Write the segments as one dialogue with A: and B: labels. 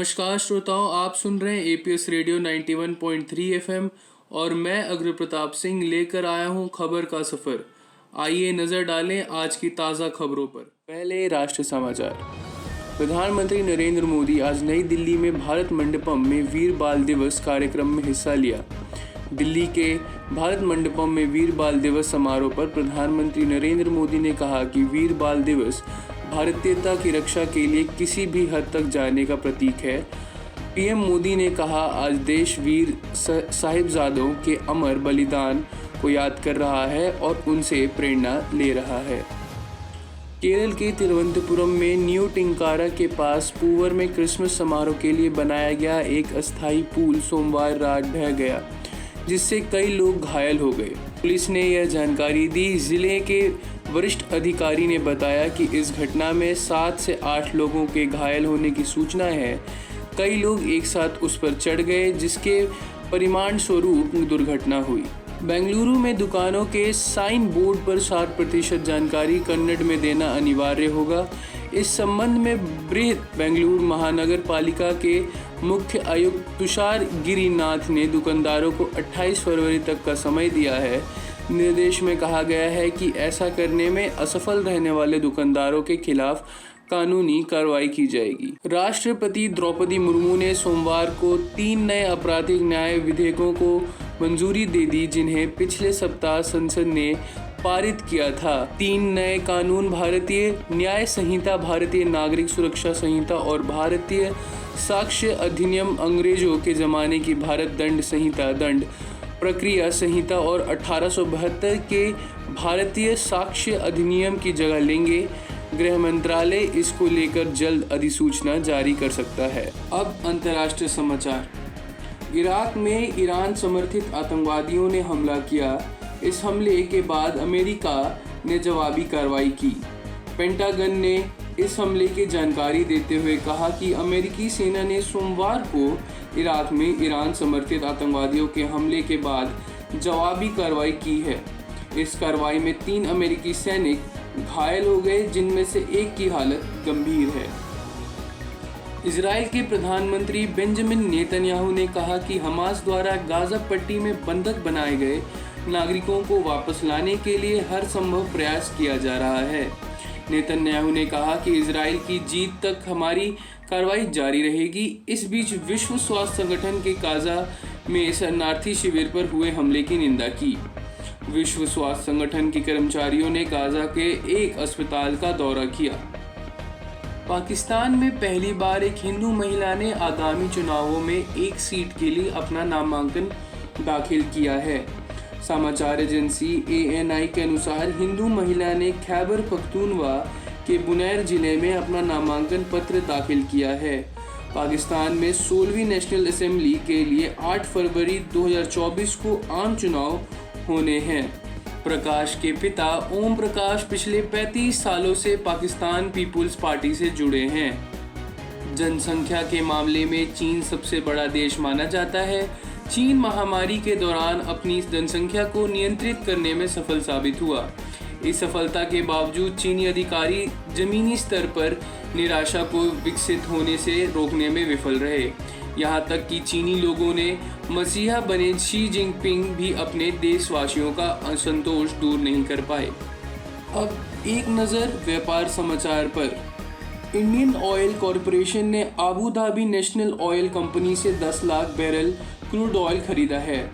A: नमस्कार श्रोताओं, आप सुन रहे हैं एपीएस रेडियो 91.3 एफएम और मैं अग्र प्रताप सिंह लेकर आया हूं खबर का सफ़र। आइए नज़र डालें आज की ताज़ा खबरों पर। पहले राष्ट्र समाचार। प्रधानमंत्री नरेंद्र मोदी आज नई दिल्ली में भारत मंडपम में वीर बाल दिवस कार्यक्रम में हिस्सा लिया। दिल्ली के भारत मंडपम में वीर बाल दिवस समारोह पर प्रधानमंत्री नरेंद्र मोदी ने कहा कि वीर बाल दिवस भारतीयता की रक्षा के लिए किसी भी हद तक जाने का प्रतीक है। पीएम मोदी ने कहा, आज देश वीर साहिबजादों के अमर बलिदान को याद कर रहा है और उनसे प्रेरणा ले रहा है। केरल के तिरुवनंतपुरम में न्यू टिंकारा के पास पूवर में क्रिसमस समारोह के लिए बनाया गया एक अस्थायी पुल सोमवार रात ढह गया, जिससे कई लोग घायल हो गए। पुलिस ने यह जानकारी दी। जिले के वरिष्ठ अधिकारी ने बताया कि इस घटना में 7 से 8 लोगों के घायल होने की सूचना है। कई लोग एक साथ उस पर चढ़ गए, जिसके परिणाम स्वरूप दुर्घटना हुई। बेंगलुरु में दुकानों के साइन बोर्ड पर 60% जानकारी कन्नड़ में देना अनिवार्य होगा। इस संबंध में बृहत बेंगलुरु महानगर पालिका के मुख्य आयुक्त तुषार गिरिनाथ ने दुकानदारों को 28 फरवरी तक का समय दिया है। निर्देश में कहा गया है कि ऐसा करने में असफल रहने वाले दुकानदारों के खिलाफ कानूनी कार्रवाई की जाएगी। राष्ट्रपति द्रौपदी मुर्मू ने सोमवार को 3 नए आपराधिक न्याय विधेयकों को मंजूरी दे दी, जिन्हें पिछले सप्ताह संसद ने पारित किया था। 3 नए कानून भारतीय न्याय संहिता, भारतीय नागरिक सुरक्षा संहिता और भारतीय साक्ष्य अधिनियम, अंग्रेजों के जमाने की भारत दंड संहिता, दंड प्रक्रिया संहिता और 1872 के भारतीय साक्ष्य अधिनियम की जगह लेंगे। गृह मंत्रालय इसको लेकर जल्द अधिसूचना जारी कर सकता है। अब अंतर्राष्ट्रीय समाचार। इराक में ईरान समर्थित आतंकवादियों ने हमला किया। इस हमले के बाद अमेरिका ने जवाबी कार्रवाई की। पेंटागन ने इस हमले की जानकारी देते हुए कहा कि अमेरिकी सेना ने सोमवार को इराक में ईरान समर्थित आतंकवादियों के हमले के बाद जवाबी कार्रवाई की है। इस कार्रवाई में 3 अमेरिकी सैनिक घायल हो गए, जिनमें से एक की हालत गंभीर है। इजराइल के प्रधानमंत्री बेंजामिन नेतन्याहू ने कहा कि हमास द्वारा गाजा पट्टी में बंधक बनाए गए नागरिकों को वापस लाने के लिए हर संभव प्रयास किया जा रहा है। नेतन्याहू ने कहा कि इजराइल की जीत तक हमारी कार्रवाई जारी रहेगी। इस बीच विश्व स्वास्थ्य संगठन के गाजा में शरणार्थी शिविर पर हुए हमले की निंदा की। विश्व स्वास्थ्य संगठन के कर्मचारियों ने गाजा के एक अस्पताल का दौरा किया। पाकिस्तान में पहली बार एक हिंदू महिला ने आगामी चुनावों में एक सीट के लिए अपना नामांकन दाखिल किया है। समाचार एजेंसी ANI के अनुसार हिंदू महिला ने खैबर पख्तूनवा के बुनैर जिले में अपना नामांकन पत्र दाखिल किया है। पाकिस्तान में 16वीं नेशनल असेंबली के लिए 8 फरवरी 2024 को आम चुनाव होने हैं। प्रकाश के पिता ओम प्रकाश पिछले 35 सालों से पाकिस्तान पीपुल्स पार्टी से जुड़े हैं। जनसंख्या के मामले में चीन सबसे बड़ा देश माना जाता है। चीन महामारी के दौरान अपनी जनसंख्या को नियंत्रित करने में सफल साबित हुआ। इस सफलता के बावजूद चीनी अधिकारी जमीनी स्तर पर निराशा को विकसित होने से रोकने में विफल रहे। यहाँ तक कि चीनी लोगों ने मसीहा बने शी जिनपिंग भी अपने देशवासियों का असंतोष दूर नहीं कर पाए। अब एक नज़र व्यापार समाचार पर। इंडियन ऑयल कॉरपोरेशन ने Abu Dhabi national oil company से 10 लाख बैरल क्रूड ऑयल खरीदा है।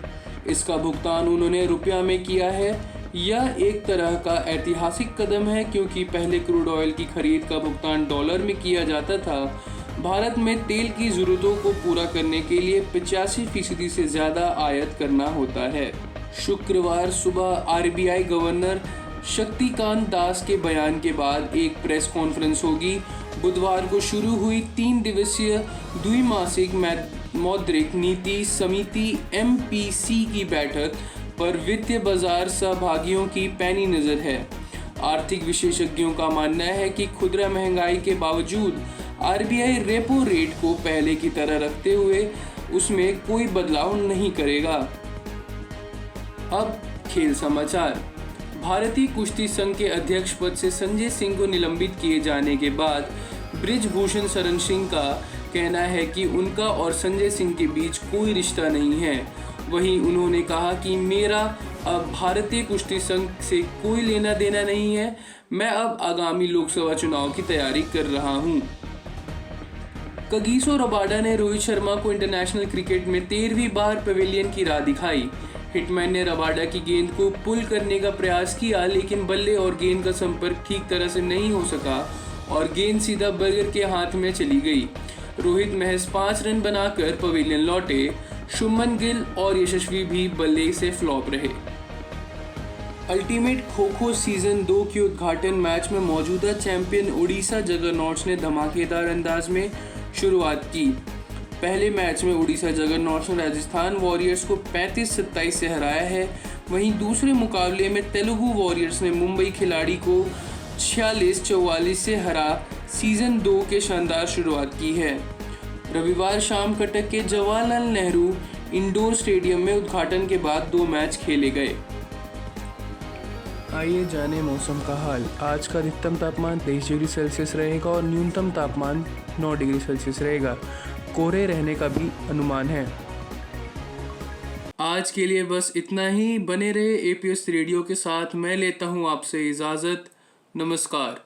A: इसका भुगतान उन्होंने रुपया में किया है। यह एक तरह का ऐतिहासिक कदम है, क्योंकि पहले क्रूड ऑयल की खरीद का भुगतान डॉलर में किया जाता था। भारत में तेल की ज़रूरतों को पूरा करने के लिए 85% से ज़्यादा आयात करना होता है। शुक्रवार सुबह RBI गवर्नर शक्तिकांत दास के बयान के बाद एक प्रेस कॉन्फ्रेंस होगी। बुधवार को शुरू हुई 3 दिवसीय द्विमासिक मौद्रिक नीति समिति MPC की बैठक पर वित्तीय बाजार सहभागियों की पैनी नज़र है। आर्थिक विशेषज्ञों का मानना है कि खुदरा महंगाई के बावजूद RBI रेपो रेट को पहले की तरह रखते हुए उसमें कोई बदलाव नहीं करेगा। अब खेल समाचार। भारतीय कुश्ती संघ के अध्यक्ष पद से संजय सिंह को निलंबित किए जाने के बाद ब्रिजभूषण शरण सिंह का कहना है कि उनका और संजय सिंह के बीच कोई रिश्ता नहीं है। वहीं उन्होंने कहा कि मेरा अब भारतीय कुश्ती संघ से कोई लेना देना नहीं है, मैं अब आगामी लोकसभा चुनाव की तैयारी कर रहा हूं। कगिसो रबाडा ने रोहित शर्मा को इंटरनेशनल क्रिकेट में 13वीं बार पवेलियन की राह दिखाई। हिटमैन ने रबाडा की गेंद को पुल करने का प्रयास किया, लेकिन बल्ले और गेंद का संपर्क ठीक तरह से नहीं हो सका और गेंद सीधा बर्गर के हाथ में चली गई। रोहित महज 5 रन बनाकर पवेलियन लौटे। शुभमन गिल और यशस्वी भी बल्ले से फ्लॉप रहे। अल्टीमेट खो-खो सीजन 2 के उद्घाटन मैच में मौजूदा चैंपियन उड़ीसा जगरनॉट्स ने धमाकेदार अंदाज में शुरुआत की। पहले मैच में उड़ीसा जगरनॉट्स ने राजस्थान वॉरियर्स को 35-27 से हराया है। वहीं दूसरे मुकाबले में तेलुगु वॉरियर्स ने मुंबई खिलाड़ी को 46-44 से हरा सीजन 2 के शानदार शुरुआत की है। रविवार शाम कटक के जवाहरलाल नेहरू इंडोर स्टेडियम में उद्घाटन के बाद 2 मैच खेले गए। आइए जाने मौसम का हाल। आज का अधिकतम तापमान 23 डिग्री सेल्सियस रहेगा और न्यूनतम तापमान 9 डिग्री सेल्सियस रहेगा। कोहरे रहने का भी अनुमान है। आज के लिए बस इतना ही। बने रहे एपीएस रेडियो के साथ। मैं लेता हूँ आपसे इजाज़त। नमस्कार।